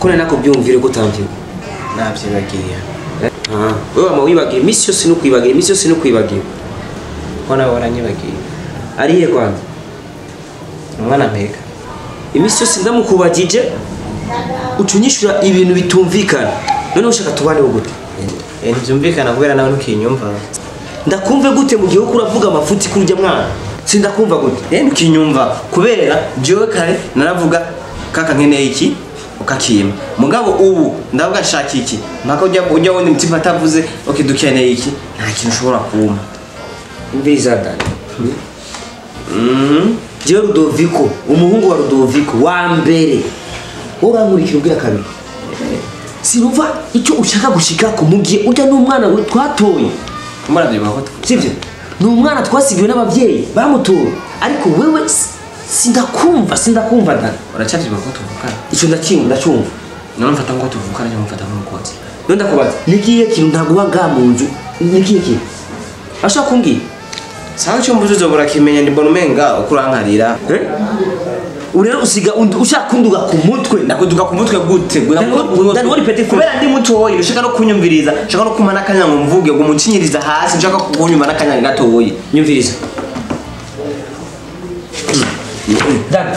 kone nako byumvire ko tamvye navyibagiye wewe ama wibagiye imisi yose no kwibagira kona waranyibagiye ariye kwanza umwana mpeka imisi yose ndamukubagije ucunyishura ibintu bitumvikana none ushaka tubane gute ntibyumvikana kubera nawe ntukinyumva ndakumve gute mu gihe uko uravuga amafuti kurya mwana sindakumva gute ntukinyumva kubera jewe kare naravuga kaka nkeneye iki ukakima mugabo ubu ndavuga nshaka iki mpaka ujya wundi mutima atavuze okay dukeneye iki nta kintu ushobora kuma mbiza dani jewe Rudoviko umuhungu wa Rudoviko wa mbere urankurikira ubwira kabiri sinumva icyo ushaka gushika ku mugiye ujya n'umwana we twatoye umwana byo bako sivyo ni umwana twasigiwe n'abavyeyi bamutoye ariko wewe sindakumva dani uracavye bako tuvukana icyo ndacyumva none mfata ngo tuvukana cyangwa mfata nk'umukozi none ndakubaza nikiye kintu ntaguha nga mu nzu nikiye kintu ashaka kumbwira sawa cyo mbuzo zo burakimenya ni mbona umenga ukurankarira urero usiga ushaka kunduga ku mutwe ndakuduga ku mutwe gute dani wari pete kubera ndi mutoyi ushaka no kunyumviriza ushaka no kumana kanya ngo mvuge ngo mucinyiriza hasi ushaka kunyumva nakanya gatoyi nyumviriza dani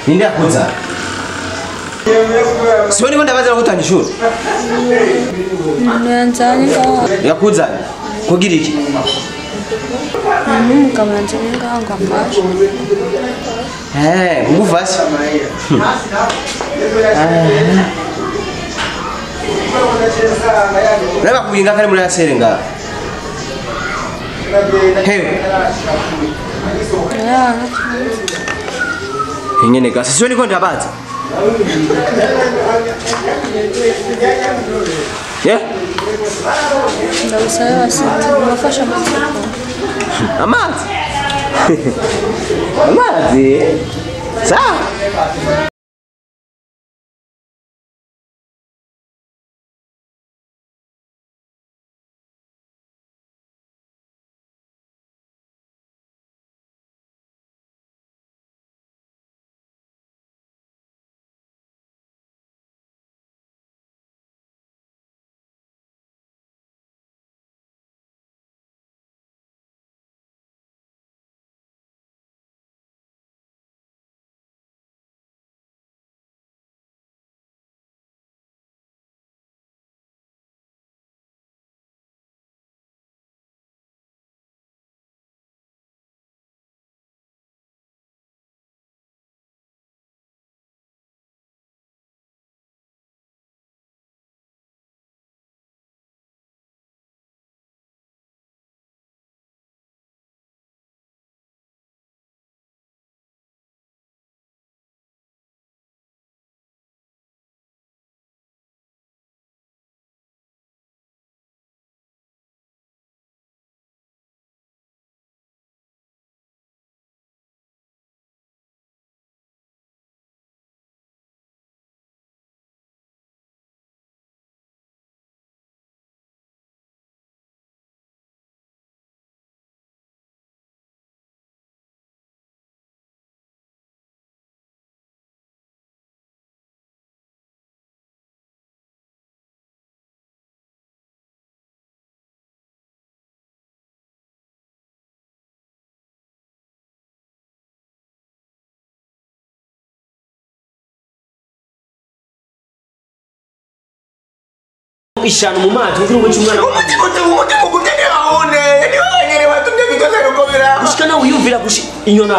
ninde akuza sioni kwenda baza gutanga ishuri nanzanye ngaho yakuza kugira iki umugabo nanzanye ngaho ngo amfashe kugufasha reba kuinga kare muri asere ngaho hewe ingene gasa sioni kwenda baza ndabusaba basi bafasha amazi amazi amazi sawa ishana mu mazi kugira ngo umwana umutima waone ni wanyere watumye bikoze gukomera gushika wiyumvira inyona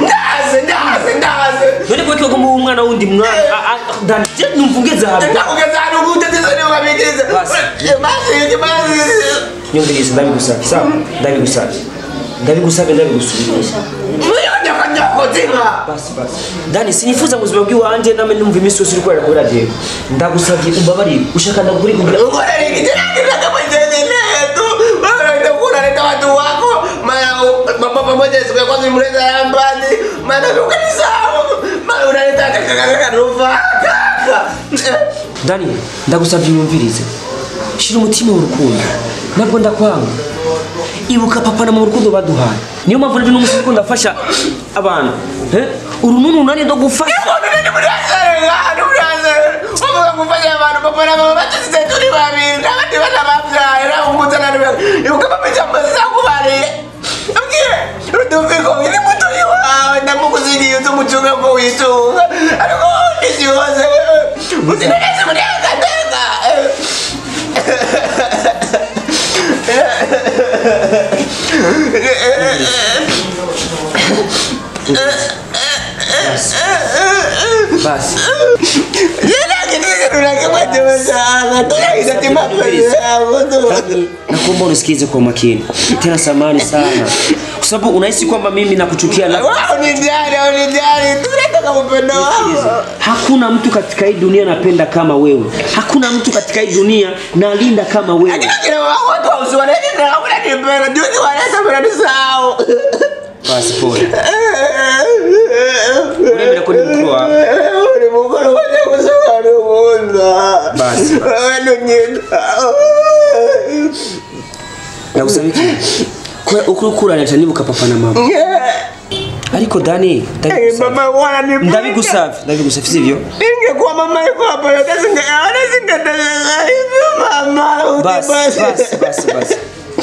ndaze none ko cyo mu umwana wundi mwana danje numvugeza habi ndakugeza hano guteze ne wabigeze basi nyumviriza ndabigusaba sawa ndabigusaba basi Dani sinifuza muzima bw'iwanje name numva imiso uri kwera kuri radio ndagusabye umbabarire ushaka ndakuri kugira ngo rege watu wako mama pamoja siku ya kwanza mleza yambani maana ukanisahau maana unaleta kaka Dani ndagusabye umvirize shira umutima w'urukundo nabwo ndakwanga ibuka papa na mu rukundo baduhaye niyo mpamvu ndi n'umusiko ndafasha abantu urununu nani ndo gufasha kufanya abantu papa na mama batisize turi babiri n'abandi bana babyaye n'umutana ibuka papa cyamba zakubariye abwiye rudoviko ni muto yawe ndamukuzigiye umucunga ngo witunga ariko nisihoze usineze muri akatenga basi nakuomba unisikize kwa makini tena samani sana kwa sababu unahisi kwamba mimi nakuchukia na unijali tunataka upendo wako. Hakuna mtu katika hii dunia napenda kama wewe, hakuna mtu katika hii dunia nalinda kama wewe. Akina watu wausiwana hivi na unanipenda ndio ni wanaweza kunisahau. Basi pole. Unembele kwenye mkoa. Ni mkoa waje kusaka rumunza. Basi. Wewe nyenda. Na usabiki. Kwa ukukura natanibuka papa na mama. Ariko Dani, mama wana ni ndabigusavye sivyo? Ingekuwa mama yuko hapa yote mama. Basi.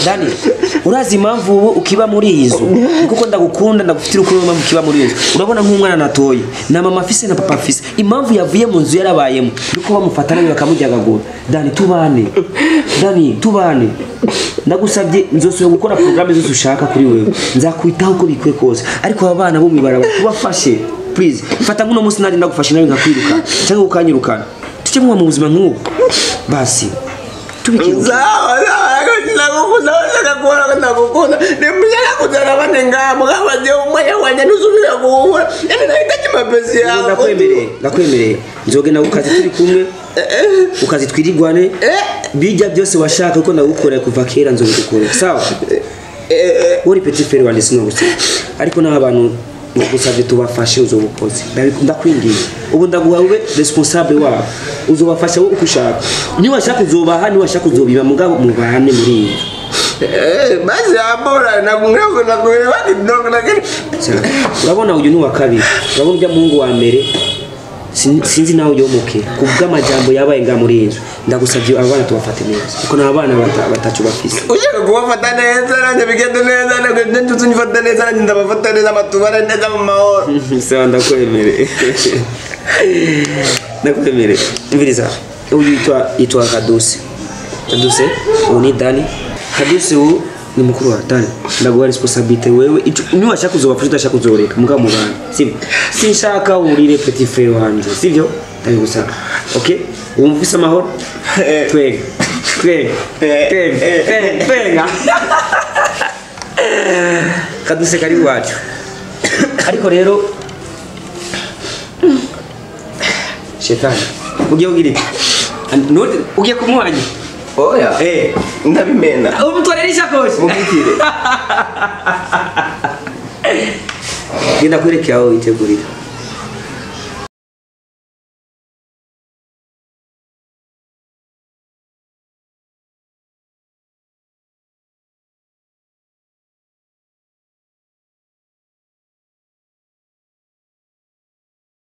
Dani, urazi impamvu ukiba muri hizo kuko ndagukunda ndagufitira uko mama ukiba muri hizo urabona nk'umwana natoye na mama afise na papa afise impamvu yavuye mu nzu yarabayemo nuko bamufatana bakamujyagagura. Dani tubane ndagusabye nzosubira gukora programme zose ushaka kuri wewe nzakwitaho uko bikwiye kose ariko abana bo mwibaraba tubafashe please fata nguno munsi nari ndagufashe nawe ngakwiruka cyangwa ukanyirukana tuce mu buzima nk'ubu basi tubikiruka nakukunda nimjana kuzana banenga mugabaje umwe wanya nuzubira kuhura yani nahitaji mapenzi yako nakwemereye nzogenda ukazi turi kumwe ukazi twirirwane bijya byose washaka uko ndagukora kuva kera nzobikora sawa uri petit frere wanje sinogusaba ariko n'abantu ngusabye tubafashe uzobukoze ndakwingiye ubu ndaguha ube responsable wabo uzobafasha wo ukushaka niba washaka uzobaha niba washaka uzobiba mugabo mubahane muri iyi basi abora nakuelewa kidogo lakini urabona uyu ni wa kabiri urabona ujya mungu wa mbere sinzi nawe uyomoke kubw'amajambo yabaye nga muri inzu ndagusabye abana tubafate neza kuko n'abana batacu bafise ushaka kubafata neza nanjye bigende neza nanjye tunyifata neza nanjye ndabafata neza amatubara neza mu mahoro sawa ndakwemere mviriza uyu yitwa Kaduse ubu ni Dani Kaduse ubu ni mukuru wa Dani ndaguha responsabilité wewe ni washaka uzobafasha udashaka uzoreka mugabo mu bana sibyo sinshaka urire petit frère wanje sibyo ndabigusaba okay wumvise amahoro twega Kaduse kari wacu ariko rero shetani ugiye kumwanya oya ndabimena umutwarira ishakoshi mumukire genda kwerekera aho witegurira